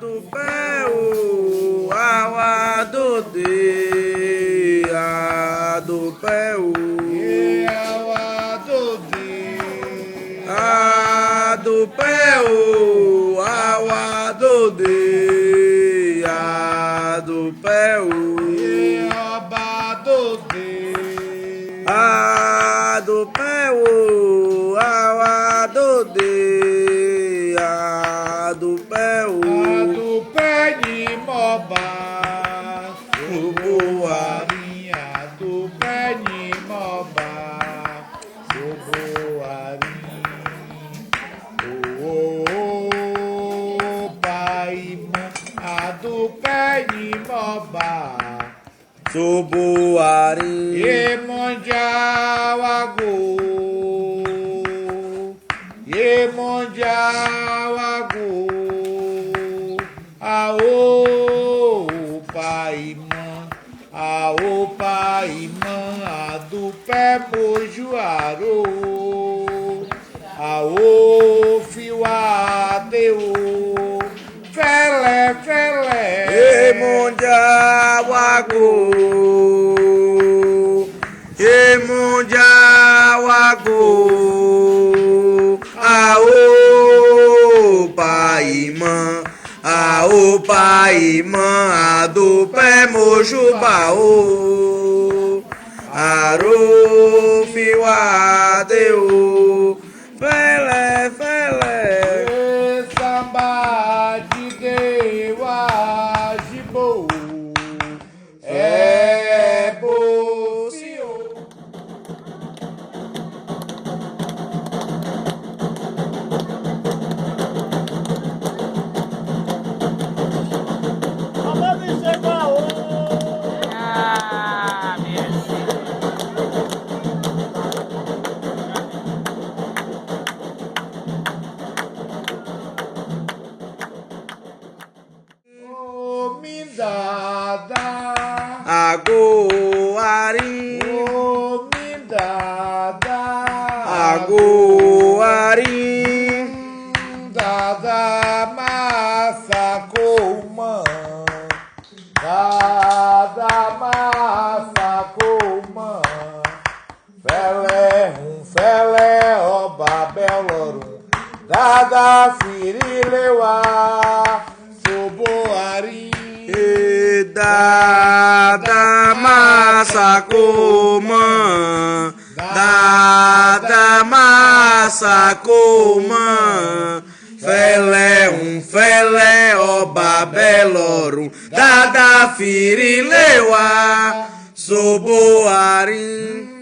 do pé, o awa do de, a do pé, o awa do de, a do pé, o awa do de, a do pé, o aba do de, a do pé, o awa do de, a do pé, o do pé de moba, o boa. boarinha do pé de moba, o boarinha, o pai, a do pé de moba. Subuari, Yemonjawago, Yemonjawago, Aô Paimã, a do pé mojuarô, Aô Fiuadeu, Felé, Emunjawago, Emunjawago, Aô Paimã, a do pé mojubaô, Arô Fiuadeu, Felé, Samba de Dewa Jibo é Bocio. Mindada, Agoari, Mindada, Agoari, Dada massa colmã, Dada massa colmã, Felé, oba belorum, Dada firilewa, Soboari. Dada massa comã, Dada massa comã, Felé, oba belorum, Dada firilewa, Soboarim.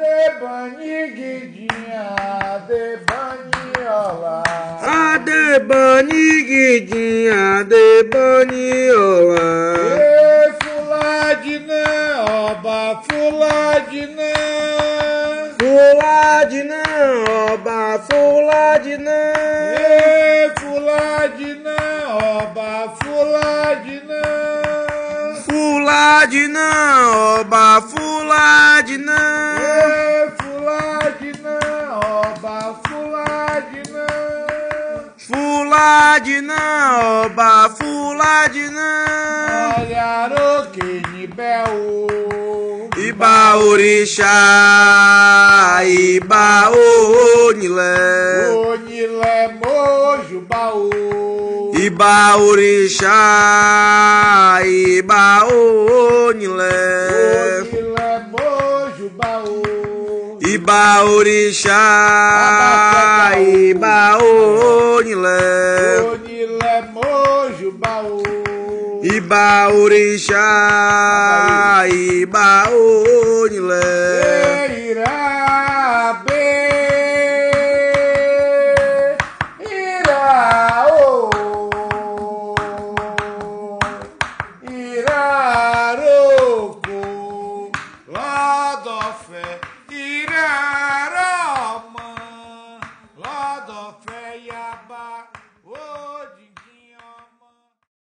Adebaniguidinha, Adebaniola. Adebaniguidinha, Adebaniola. Fuladinã, oba, fuladinã. Fuladinã, oba, fuladinã. Fuladinã, oba, fuladinã. Fuladinã, oba, fuladinã. Fuladinã, oba, fuladinã. Fuladinã, oba, fuladinã. Olharoquenibel. Iba orixá, Iba onilé. Onilé mojubaú. Iba orixá, Iba onilé. Onilé mojubaú. Iba orixá, Iba onilé. Onilé mojubaú. Iba orixá, Iba onilé. Irá